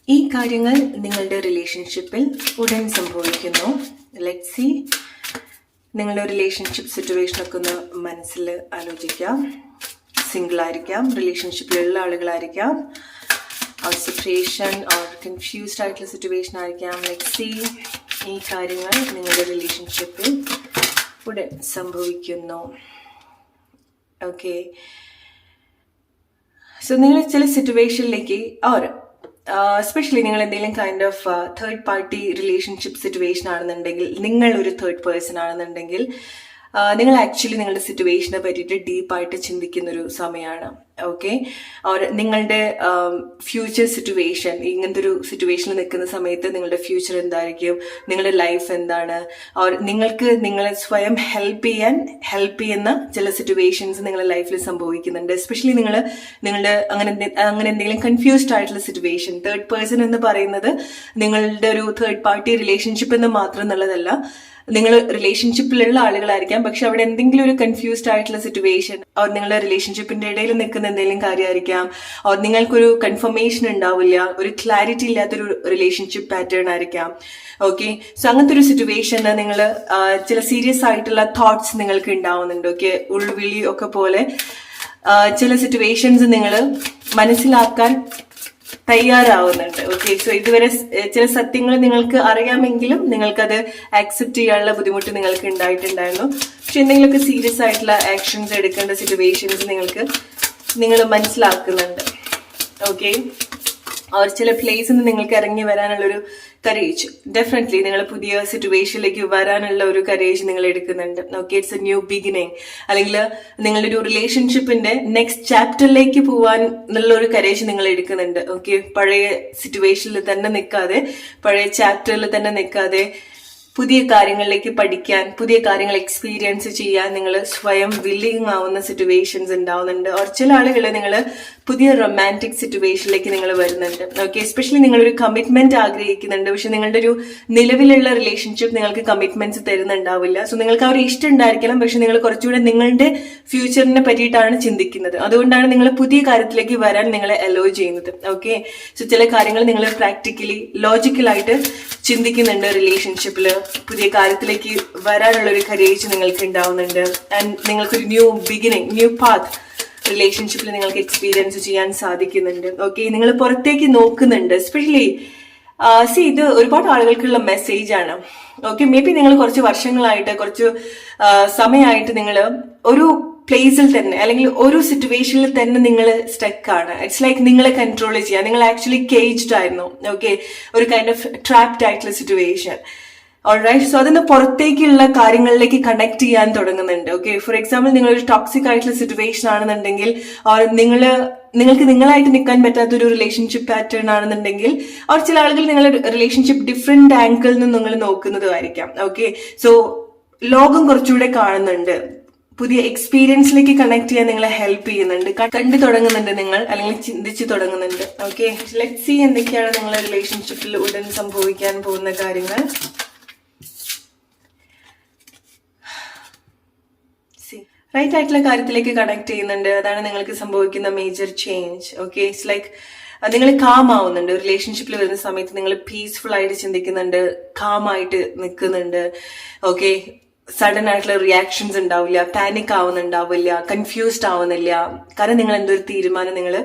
ഈ കാര്യങ്ങൾ നിങ്ങളുടെ റിലേഷൻഷിപ്പിൽ ഉടൻ സംഭവിക്കുന്നു. Let see. നിങ്ങളുടെ റിലേഷൻഷിപ്പ് സിറ്റുവേഷനൊക്കെ ഒന്ന് മനസ്സിൽ ആലോചിക്കാം. സിംഗിൾ ആയിരിക്കാം, റിലേഷൻഷിപ്പിലുള്ള ആളുകളായിരിക്കാം, ഓർ സെപ്പറേഷൻ ഓർ കൺഫ്യൂസ്ഡ് ആയിട്ടുള്ള സിറ്റുവേഷൻ ആയിരിക്കാം. Let see. ഈ കാര്യങ്ങൾ നിങ്ങളുടെ റിലേഷൻഷിപ്പിൽ ഉടൻ സംഭവിക്കുന്നു. ഓക്കെ. സോ നിങ്ങൾ ചില സിറ്റുവേഷനിലേക്ക് ഓർ എസ്പെഷ്യലി നിങ്ങൾ എന്തെങ്കിലും kind of third party relationship situation ആണെന്നുണ്ടെങ്കിൽ, നിങ്ങൾ ഒരു തേർഡ് പേഴ്സൺ ആണെന്നുണ്ടെങ്കിൽ, നിങ്ങൾ ആക്ച്വലി നിങ്ങളുടെ സിറ്റുവേഷനെ പറ്റിയിട്ട് ഡീപ്പായിട്ട് ചിന്തിക്കുന്നൊരു സമയമാണ്. ഓക്കെ. ഓർ നിങ്ങളുടെ ഫ്യൂച്ചർ സിറ്റുവേഷൻ, ഇങ്ങനത്തെ ഒരു സിറ്റുവേഷനിൽ നിൽക്കുന്ന സമയത്ത് നിങ്ങളുടെ ഫ്യൂച്ചർ എന്തായിരിക്കും, നിങ്ങളുടെ ലൈഫ് എന്താണ്, ഓർ നിങ്ങൾക്ക് നിങ്ങളെ സ്വയം ഹെൽപ്പ് ചെയ്യുന്ന ചില സിറ്റുവേഷൻസ് നിങ്ങളുടെ ലൈഫിൽ സംഭവിക്കുന്നുണ്ട്. എസ്പെഷ്യലി നിങ്ങളുടെ അങ്ങനെ എന്തെങ്കിലും കൺഫ്യൂസ്ഡ് ആയിട്ടുള്ള സിറ്റുവേഷൻ. തേർഡ് പേഴ്സൺ എന്ന് പറയുന്നത് നിങ്ങളുടെ ഒരു തേർഡ് പാർട്ടി റിലേഷൻഷിപ്പ് എന്ന് മാത്രം എന്നുള്ളതല്ല, നിങ്ങൾ റിലേഷൻഷിപ്പിലുള്ള ആളുകളായിരിക്കാം, പക്ഷെ അവിടെ എന്തെങ്കിലും ഒരു കൺഫ്യൂസ്ഡ് ആയിട്ടുള്ള സിറ്റുവേഷൻ, ഓർ നിങ്ങളുടെ റിലേഷൻഷിപ്പിന്റെ ഇടയിൽ നിൽക്കുന്ന എന്തെങ്കിലും കാര്യമായിരിക്കാം, ഓർ നിങ്ങൾക്കൊരു കൺഫർമേഷൻ ഉണ്ടാവില്ല, ഒരു ക്ലാരിറ്റി ഇല്ലാത്തൊരു റിലേഷൻഷിപ്പ് പാറ്റേൺ ആയിരിക്കാം. ഓക്കെ. സോ അങ്ങനത്തെ ഒരു സിറ്റുവേഷന് നിങ്ങൾ ചില സീരിയസ് ആയിട്ടുള്ള തോട്ട്സ് നിങ്ങൾക്ക് ഉണ്ടാവുന്നുണ്ട്. ഓക്കെ. ഉൾവിളി ഒക്കെ പോലെ ചില സിറ്റുവേഷൻസ് നിങ്ങൾ മനസ്സിലാക്കാൻ തയ്യാറാവുന്നുണ്ട്. ഓക്കെ. സോ ഇതുവരെ ചില സത്യങ്ങൾ നിങ്ങൾക്ക് അറിയാമെങ്കിലും നിങ്ങൾക്കത് ആക്സെപ്റ്റ് ചെയ്യാനുള്ള ബുദ്ധിമുട്ട് നിങ്ങൾക്ക് ഉണ്ടായിട്ടുണ്ടായിരുന്നു. പക്ഷെ എന്തെങ്കിലുമൊക്കെ സീരിയസ് ആയിട്ടുള്ള ആക്ഷൻസ് എടുക്കേണ്ട സിറ്റുവേഷൻസ് നിങ്ങൾ മനസ്സിലാക്കുന്നുണ്ട്. ഓക്കെ. അവർ ചില പ്ലേസിൽ നിന്ന് നിങ്ങൾക്ക് ഇറങ്ങി വരാനുള്ളൊരു കറേജ്, ഡെഫിനറ്റ്ലി നിങ്ങൾ പുതിയ സിറ്റുവേഷനിലേക്ക് വരാനുള്ള ഒരു കറേജ് നിങ്ങൾ എടുക്കുന്നുണ്ട്. Okay. It's A new beginning, അല്ലെങ്കിൽ നിങ്ങളുടെ ഒരു റിലേഷൻഷിപ്പിന്റെ നെക്സ്റ്റ് ചാപ്റ്ററിലേക്ക് പോവാൻ എന്നുള്ള ഒരു കറേജ് നിങ്ങൾ എടുക്കുന്നുണ്ട്. ഓക്കെ. പഴയ സിറ്റുവേഷനിൽ തന്നെ നിൽക്കാതെ, പഴയ ചാപ്റ്ററിൽ തന്നെ നിൽക്കാതെ, പുതിയ കാര്യങ്ങളിലേക്ക് പഠിക്കാൻ, പുതിയ കാര്യങ്ങൾ എക്സ്പീരിയൻസ് ചെയ്യാൻ നിങ്ങൾ സ്വയം വില്ലിങ് ആവുന്ന സിറ്റുവേഷൻസ് ഉണ്ടാവുന്നുണ്ട്. ഓർ ചില ആളുകൾ നിങ്ങൾ പുതിയ റൊമാൻറ്റിക് സിറ്റുവേഷനിലേക്ക് നിങ്ങൾ വരുന്നുണ്ട്. ഓക്കെ. എസ്പെഷ്യലി നിങ്ങളൊരു കമ്മിറ്റ്മെന്റ് ആഗ്രഹിക്കുന്നുണ്ട്, പക്ഷെ നിങ്ങളുടെ ഒരു നിലവിലുള്ള റിലേഷൻഷിപ്പ് നിങ്ങൾക്ക് കമ്മിറ്റ്മെന്റ്സ് തരുന്നുണ്ടാവില്ല. സോ നിങ്ങൾക്ക് അവർ ഇഷ്ടം ഉണ്ടായിരിക്കണം, പക്ഷെ നിങ്ങൾ കുറച്ചുകൂടെ നിങ്ങളുടെ ഫ്യൂച്ചറിനെ പറ്റിയിട്ടാണ് ചിന്തിക്കുന്നത്. അതുകൊണ്ടാണ് നിങ്ങൾ പുതിയ കാര്യത്തിലേക്ക് വരാൻ നിങ്ങളെ അലോ ചെയ്യുന്നത്. ഓക്കെ. സോ ചില കാര്യങ്ങൾ നിങ്ങൾ പ്രാക്ടിക്കലി ലോജിക്കലായിട്ട് ചിന്തിക്കുന്നുണ്ട്. റിലേഷൻഷിപ്പിൽ പുതിയ കാര്യത്തിലേക്ക് വരാനുള്ള ഒരു കറേജ് നിങ്ങൾക്ക് ഉണ്ടാവുന്നുണ്ട്. ആൻഡ് നിങ്ങൾക്കൊരു ന്യൂ ബിഗിനിങ്, ന്യൂ പാത്ത് റിലേഷൻഷിപ്പിൽ നിങ്ങൾക്ക് എക്സ്പീരിയൻസ് ചെയ്യാൻ സാധിക്കുന്നുണ്ട്. ഓക്കെ. നിങ്ങൾ പുറത്തേക്ക് നോക്കുന്നുണ്ട്. എസ്പെഷ്യലി ഇത് ഒരുപാട് ആളുകൾക്കുള്ള മെസ്സേജ് ആണ്. ഓക്കെ. മേ ബി നിങ്ങൾ കുറച്ച് വർഷങ്ങളായിട്ട്, കുറച്ച് സമയമായിട്ട് നിങ്ങൾ ഒരു പ്ലേസിൽ തന്നെ അല്ലെങ്കിൽ ഒരു സിറ്റുവേഷനിൽ തന്നെ നിങ്ങൾ സ്റ്റക്ക് ആണ്. ഇറ്റ്സ് ലൈക്ക് നിങ്ങളെ കൺട്രോൾ ചെയ്യാൻ നിങ്ങൾ ആക്ച്വലി കേജ്ഡ് ആയിരുന്നു. ഓക്കെ. ഒരു കൈൻഡ് ഓഫ് ട്രാപ്ഡ് ആയിട്ടുള്ള സിറ്റുവേഷൻ. ഓൾറൈറ്റ്. സോ അതിന് പുറത്തേക്കുള്ള കാര്യങ്ങളിലേക്ക് കണക്ട് ചെയ്യാൻ തുടങ്ങുന്നുണ്ട്. ഓക്കെ. ഫോർ എക്സാമ്പിൾ നിങ്ങളൊരു ടോക്സിക് ആയിട്ടുള്ള സിറ്റുവേഷൻ ആണെന്നുണ്ടെങ്കിൽ, നിങ്ങൾക്ക് നിങ്ങളായിട്ട് നിൽക്കാൻ പറ്റാത്ത ഒരു റിലേഷൻഷിപ്പ് പാറ്റേൺ ആണെന്നുണ്ടെങ്കിൽ, അവർ ചില ആളുകൾ നിങ്ങളുടെ റിലേഷൻഷിപ്പ് ഡിഫറെന്റ് ആംഗിളിൽ നിന്ന് നിങ്ങൾ നോക്കുന്നതായിരിക്കാം. ഓക്കെ. സോ ലോകം കുറച്ചുകൂടെ കാണുന്നുണ്ട്, പുതിയ എക്സ്പീരിയൻസിലേക്ക് കണക്ട് ചെയ്യാൻ നിങ്ങളെ ഹെൽപ്പ് ചെയ്യുന്നുണ്ട്, കണ്ടു തുടങ്ങുന്നുണ്ട് നിങ്ങൾ, അല്ലെങ്കിൽ ചിന്തിച്ചു തുടങ്ങുന്നുണ്ട്. ഓക്കെ. ലെറ്റ് സി എന്തൊക്കെയാണ് നിങ്ങളുടെ റിലേഷൻഷിപ്പിൽ ഉടൻ സംഭവിക്കാൻ പോകുന്ന കാര്യങ്ങൾ. റൈറ്റ് ആയിട്ടുള്ള കാര്യത്തിലേക്ക് കണക്ട് ചെയ്യുന്നുണ്ട്. അതാണ് നിങ്ങൾക്ക് സംഭവിക്കുന്ന major change. Okay. It's like നിങ്ങൾ കാം ആവുന്നുണ്ട്. റിലേഷൻഷിപ്പിൽ വരുന്ന സമയത്ത് നിങ്ങൾ പീസ്ഫുൾ ആയിട്ട് ചിന്തിക്കുന്നുണ്ട്, കാം ആയിട്ട് നിൽക്കുന്നുണ്ട്. ഓക്കെ. സഡൻ ആയിട്ടുള്ള റിയാക്ഷൻസ് ഉണ്ടാവില്ല, പാനിക് ആവുന്നുണ്ടാവില്ല, കൺഫ്യൂസ്ഡ് ആവുന്നില്ല. കാരണം നിങ്ങൾ എന്തൊരു തീരുമാനം നിങ്ങൾ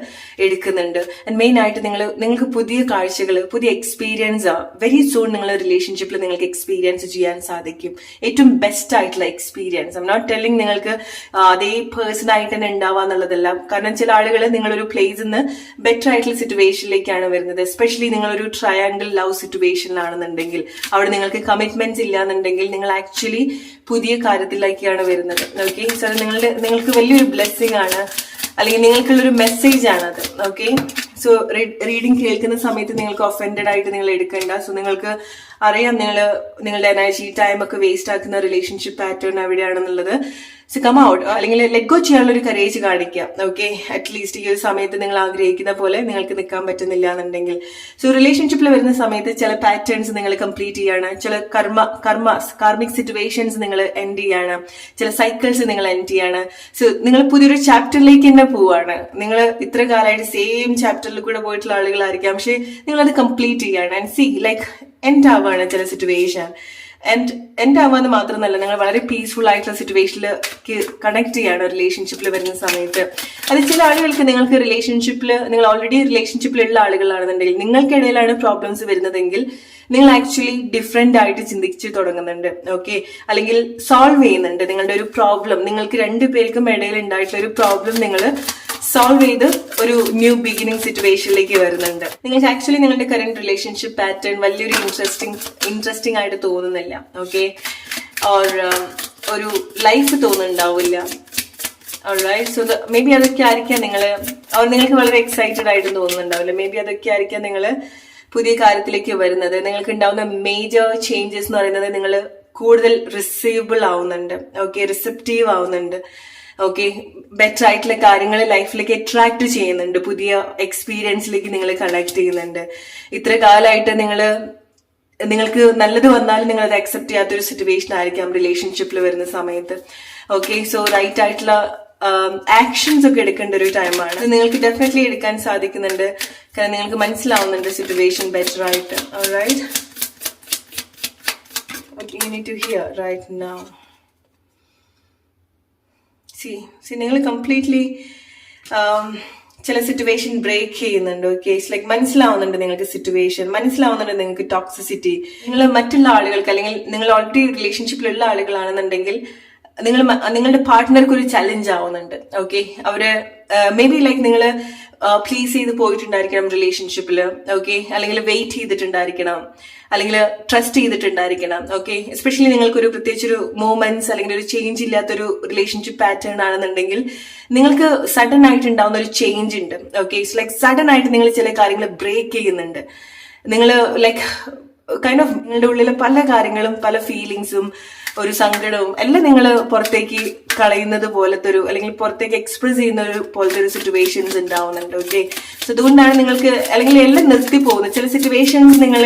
എടുക്കുന്നുണ്ട്. ആൻഡ് മെയിൻ ആയിട്ട് നിങ്ങൾക്ക് പുതിയ കാഴ്ചകൾ, പുതിയ എക്സ്പീരിയൻസ് വെരി സൂൺ നിങ്ങളുടെ റിലേഷൻഷിപ്പിൽ നിങ്ങൾക്ക് എക്സ്പീരിയൻസ് ചെയ്യാൻ സാധിക്കും. ഏറ്റവും ബെസ്റ്റ് ആയിട്ടുള്ള എക്സ്പീരിയൻസ്. ഐം നോട്ട് ടെല്ലിങ് നിങ്ങൾക്ക് അതേ പേഴ്സൺ ആയിട്ട് തന്നെ ഉണ്ടാവാന്നുള്ളതല്ല. കാരണം ചില ആളുകൾ നിങ്ങളൊരു പ്ലേസിൽ നിന്ന് ബെറ്റർ ആയിട്ടുള്ള സിറ്റുവേഷനിലേക്കാണ് വരുന്നത്. എസ്പെഷ്യലി നിങ്ങളൊരു ട്രയാങ്കിൾ ലവ് സിറ്റുവേഷനിലാണെന്നുണ്ടെങ്കിൽ, അവിടെ നിങ്ങൾക്ക് കമ്മിറ്റ്മെന്റ്സ് ഇല്ലാന്നുണ്ടെങ്കിൽ, നിങ്ങൾ ആക്ച്വലി പുതിയ കാര്യത്തിലേക്കാണ് വരുന്നത്. ഓക്കെ. സോ നിങ്ങൾക്ക് വലിയൊരു ബ്ലെസ്സിങ് ആണ്, അല്ലെങ്കിൽ നിങ്ങൾക്കുള്ളൊരു മെസ്സേജ് ആണത്. ഓക്കെ. സോ റീഡിങ് കേൾക്കുന്ന സമയത്ത് നിങ്ങൾക്ക് ഒഫൻഡഡ് ആയിട്ട് നിങ്ങൾ എടുക്കണ്ട. സോ നിങ്ങൾക്ക് അറിയാം നിങ്ങളുടെ എനർജി ടൈം ഒക്കെ വേസ്റ്റ് ആക്കുന്ന റിലേഷൻഷിപ്പ് പാറ്റേൺ എവിടെയാണെന്നുള്ളത്. സോ കം ഔട്ട്, അല്ലെങ്കിൽ ലെറ്റ് ഗോ ചെയ്യാനുള്ള ഒരു കറേജ് കാണിക്കുക. ഓക്കെ, അറ്റ്ലീസ്റ്റ് ഈ ഒരു സമയത്ത് നിങ്ങൾ ആഗ്രഹിക്കുന്ന പോലെ നിങ്ങൾക്ക് നിൽക്കാൻ പറ്റുന്നില്ല എന്നുണ്ടെങ്കിൽ. സോ റിലേഷൻഷിപ്പിൽ വരുന്ന സമയത്ത് ചില പാറ്റേൺസ് നിങ്ങൾ കംപ്ലീറ്റ് ചെയ്യാണ്, ചില കാർമിക് സിറ്റുവേഷൻസ് നിങ്ങൾ എൻഡ് ചെയ്യാണ്, ചില സൈക്കിൾസ് നിങ്ങൾ എൻഡ് ചെയ്യാണ്. സോ നിങ്ങൾ പുതിയൊരു ചാപ്റ്ററിലേക്ക് തന്നെ പോവാണ്. നിങ്ങൾ ഇത്ര കാലമായിട്ട് സെയിം ചാപ്റ്ററിൽ കൂടെ പോയിട്ടുള്ള ആളുകളായിരിക്കാം, പക്ഷെ നിങ്ങൾ അത് കംപ്ലീറ്റ് ചെയ്യാണ്. ആൻഡ് സി ലൈക്ക് എൻഡ് ആവാണ് ചില സിറ്റുവേഷൻ. എൻഡ് ആവാന്ന് മാത്രമല്ല, നിങ്ങൾ വളരെ പീസ്ഫുൾ ആയിട്ടുള്ള സിറ്റുവേഷനിലേക്ക് കണക്ട് ചെയ്യാണ് റിലേഷൻഷിപ്പിൽ വരുന്ന സമയത്ത്. അത് ചില ആളുകൾക്ക് നിങ്ങൾക്ക് നിങ്ങൾ ഓൾറെഡി റിലേഷൻഷിപ്പിലുള്ള ആളുകളാണെന്നുണ്ടെങ്കിൽ നിങ്ങൾക്കിടയിലാണ് പ്രോബ്ലംസ് വരുന്നതെങ്കിൽ നിങ്ങൾ ആക്ച്വലി ഡിഫറെന്റ് ആയിട്ട് ചിന്തിച്ച് തുടങ്ങുന്നുണ്ട്. ഓക്കെ, അല്ലെങ്കിൽ സോൾവ് ചെയ്യുന്നുണ്ട് നിങ്ങളുടെ ഒരു പ്രോബ്ലം. നിങ്ങൾക്ക് രണ്ടുപേർക്കും ഇടയിൽ ഉണ്ടായിട്ടുള്ള ഒരു പ്രോബ്ലം നിങ്ങൾ സോൾവ് ചെയ്ത് ഒരു ന്യൂ ബിഗിനിങ് സിറ്റുവേഷനിലേക്ക് വരുന്നുണ്ട്. നിങ്ങൾക്ക് ആക്ച്വലി നിങ്ങളുടെ കറന്റ് റിലേഷൻഷിപ്പ് പാറ്റേൺ വലിയൊരു ഇൻട്രസ്റ്റിംഗ് ആയിട്ട് തോന്നുന്നില്ല. ഓക്കെ, ഓർ ഒരു ലൈഫ് തോന്നുന്നുണ്ടാവില്ല. ഓൾറൈറ്റ്, സോ മേ ബി അതൊക്കെ ആയിരിക്കാം നിങ്ങൾക്ക് വളരെ എക്സൈറ്റഡ് ആയിട്ട് തോന്നുന്നുണ്ടാവില്ല. മേ ബി അതൊക്കെ ആയിരിക്കാം നിങ്ങൾ പുതിയ കാര്യത്തിലേക്ക് വരുന്നത്. നിങ്ങൾക്ക് ഉണ്ടാവുന്ന മേജർ ചേഞ്ചസ് എന്ന് പറയുന്നത് നിങ്ങൾ കൂടുതൽ റിസീവബിൾ ആവുന്നുണ്ട്. ഓക്കെ, റിസെപ്റ്റീവ് ആവുന്നുണ്ട്. ഓക്കെ, ബെറ്റർ ആയിട്ടുള്ള കാര്യങ്ങൾ ലൈഫിലേക്ക് അട്രാക്ട് ചെയ്യുന്നുണ്ട്, പുതിയ എക്സ്പീരിയൻസിലേക്ക് നിങ്ങൾ കണക്ട് ചെയ്യുന്നുണ്ട്. ഇത്ര കാലമായിട്ട് നിങ്ങൾക്ക് നല്ലത് വന്നാലും നിങ്ങൾ അത് അക്സെപ്റ്റ് ചെയ്യാത്തൊരു സിറ്റുവേഷൻ ആയിരിക്കാം റിലേഷൻഷിപ്പിൽ വരുന്ന സമയത്ത്. ഓക്കെ, സോ റൈറ്റ് ആയിട്ടുള്ള ആക്ഷൻസ് ഒക്കെ എടുക്കേണ്ട ഒരു ടൈമാണ്. നിങ്ങൾക്ക് ഡെഫിനറ്റ്ലി എടുക്കാൻ സാധിക്കുന്നുണ്ട്, കാരണം നിങ്ങൾക്ക് മനസ്സിലാവുന്നുണ്ട് സിറ്റുവേഷൻ ബെറ്റർ ആയിട്ട്. Alright, okay, you need to hear right now. നിങ്ങൾ കംപ്ലീറ്റ്ലി ചില സിറ്റുവേഷൻ ബ്രേക്ക് ചെയ്യുന്നുണ്ട്. ഓക്കെ, ഇറ്റ്സ് ലൈക്ക് മനസ്സിലാവുന്നുണ്ട് നിങ്ങൾക്ക് സിറ്റുവേഷൻ, മനസ്സിലാവുന്നുണ്ട് നിങ്ങൾക്ക് ടോക്സിസിറ്റി. നിങ്ങൾ മറ്റുള്ള ആളുകൾക്ക്, അല്ലെങ്കിൽ നിങ്ങൾ ഓൾറെഡി റിലേഷൻഷിപ്പിലുള്ള ആളുകളാണെന്നുണ്ടെങ്കിൽ നിങ്ങളുടെ പാർട്ട്ണർക്ക് ഒരു ചലഞ്ച് ആവുന്നുണ്ട്. ഓക്കെ, അവര് മേ ബി ലൈക്ക് നിങ്ങൾ പ്ലീസ് ചെയ്ത് പോയിട്ടുണ്ടായിരിക്കണം റിലേഷൻഷിപ്പിൽ. ഓക്കെ, അല്ലെങ്കിൽ വെയിറ്റ് ചെയ്തിട്ടുണ്ടായിരിക്കണം, അല്ലെങ്കിൽ ട്രസ്റ്റ് ചെയ്തിട്ടുണ്ടായിരിക്കണം. ഓക്കെ, എസ്പെഷ്യലി നിങ്ങൾക്കൊരു പ്രത്യേകിച്ചൊരു മൂവ്മെന്റ്സ് അല്ലെങ്കിൽ ഒരു ചേഞ്ച് ഇല്ലാത്തൊരു റിലേഷൻഷിപ്പ് പാറ്റേൺ ആണെന്നുണ്ടെങ്കിൽ നിങ്ങൾക്ക് സഡൻ ആയിട്ട് ഉണ്ടാവുന്ന ഒരു ചേഞ്ച് ഉണ്ട്. ഓക്കെ, ഇറ്റ്സ് ലൈക്ക് സഡൻ ആയിട്ട് നിങ്ങൾ ചില കാര്യങ്ങൾ ബ്രേക്ക് ചെയ്യുന്നുണ്ട്. നിങ്ങൾ ലൈക്ക് കൈൻഡ് ഓഫ് നിങ്ങളുടെ ഉള്ളിലെ പല കാര്യങ്ങളും, പല ഫീലിങ്സും, ഒരു സങ്കടവും എല്ലാം നിങ്ങൾ പുറത്തേക്ക് കളയുന്നത് പോലത്തെ ഒരു, അല്ലെങ്കിൽ പുറത്തേക്ക് എക്സ്പ്രസ് ചെയ്യുന്ന ഒരു പോലത്തെ ഒരു സിറ്റുവേഷൻസ് ഉണ്ടാവുന്നുണ്ട്. ഓക്കെ, സോ അതുകൊണ്ടാണ് നിങ്ങൾക്ക് അല്ലെങ്കിൽ എല്ലാം നിർത്തി പോകുന്നത്. ചില സിറ്റുവേഷൻസ് നിങ്ങൾ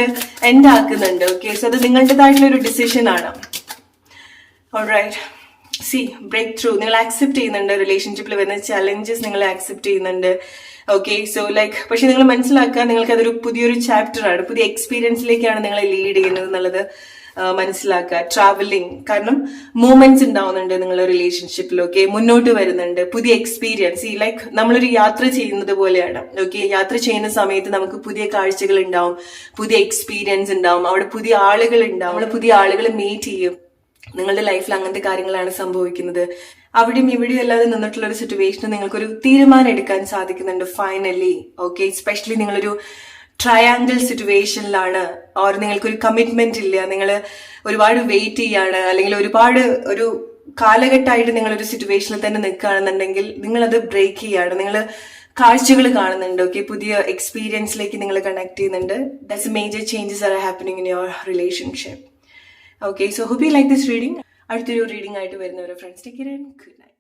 എൻഡ് ആക്കുന്നുണ്ട്. ഓക്കെ, സോ അത് നിങ്ങളുടേതായിട്ടുള്ള ഒരു ഡിസിഷൻ ആണ്. ഓൾറൈറ്റ്, ബ്രേക്ക് ത്രൂ നിങ്ങൾ ആക്സെപ്റ്റ് ചെയ്യുന്നുണ്ട്. റിലേഷൻഷിപ്പിൽ വരുന്ന ചലഞ്ചസ് നിങ്ങൾ ആക്സെപ്റ്റ് ചെയ്യുന്നുണ്ട്. ഓക്കെ, സോ ലൈക്ക് പക്ഷെ നിങ്ങൾ മനസ്സിലാക്കുക, നിങ്ങൾക്ക് അതൊരു പുതിയൊരു ചാപ്റ്റർ ആണ്, പുതിയ എക്സ്പീരിയൻസിലേക്കാണ് നിങ്ങളെ ലീഡ് ചെയ്യുന്നത് എന്നുള്ളത് മനസ്സിലാക്കുക. ട്രാവലിംഗ്, കാരണം മൂവ്മെന്റ്സ് ഉണ്ടാവുന്നുണ്ട് നിങ്ങളുടെ റിലേഷൻഷിപ്പിൽ. ഓക്കെ, മുന്നോട്ട് വരുന്നുണ്ട്, പുതിയ എക്സ്പീരിയൻസ്. ലൈക്ക് നമ്മളൊരു യാത്ര ചെയ്യുന്നത് പോലെയാണ്. ഓക്കെ, യാത്ര ചെയ്യുന്ന സമയത്ത് നമുക്ക് പുതിയ കാഴ്ചകൾ ഉണ്ടാവും, പുതിയ എക്സ്പീരിയൻസ് ഉണ്ടാവും, അവിടെ പുതിയ ആളുകൾ ഉണ്ടാവും, നമ്മൾ പുതിയ ആളുകളെ മീറ്റ് ചെയ്യും. നിങ്ങളുടെ ലൈഫിൽ അങ്ങനത്തെ കാര്യങ്ങളാണ് സംഭവിക്കുന്നത്. അവിടെയും ഇവിടെയും അല്ലാതെ നിന്നിട്ടുള്ള ഒരു സിറ്റുവേഷന് നിങ്ങൾക്കൊരു തീരുമാനം എടുക്കാൻ സാധിക്കുന്നുണ്ട് ഫൈനലി. ഓക്കെ, എസ്പെഷ്യലി നിങ്ങളൊരു ട്രയാങ്കിൾ സിറ്റുവേഷനിലാണ്, ഓർ നിങ്ങൾക്കൊരു കമ്മിറ്റ്മെന്റ് ഇല്ല, നിങ്ങൾ ഒരുപാട് വെയിറ്റ് ചെയ്യാണ്, അല്ലെങ്കിൽ ഒരു കാലഘട്ടമായിട്ട് നിങ്ങളൊരു സിറ്റുവേഷനിൽ തന്നെ നിൽക്കുകയാണെന്നുണ്ടെങ്കിൽ നിങ്ങളത് ബ്രേക്ക് ചെയ്യാണ്. നിങ്ങൾ കാഴ്ചകൾ കാണുന്നുണ്ട്. ഓക്കെ, പുതിയ എക്സ്പീരിയൻസിലേക്ക് നിങ്ങൾ കണക്ട് ചെയ്യുന്നുണ്ട്. That's major changes are happening in your relationship. Okay, so hope you like this reading. അടുത്തൊരു റീഡിംഗ് ആയിട്ട് വരുന്നവരെ friends, take care and good night.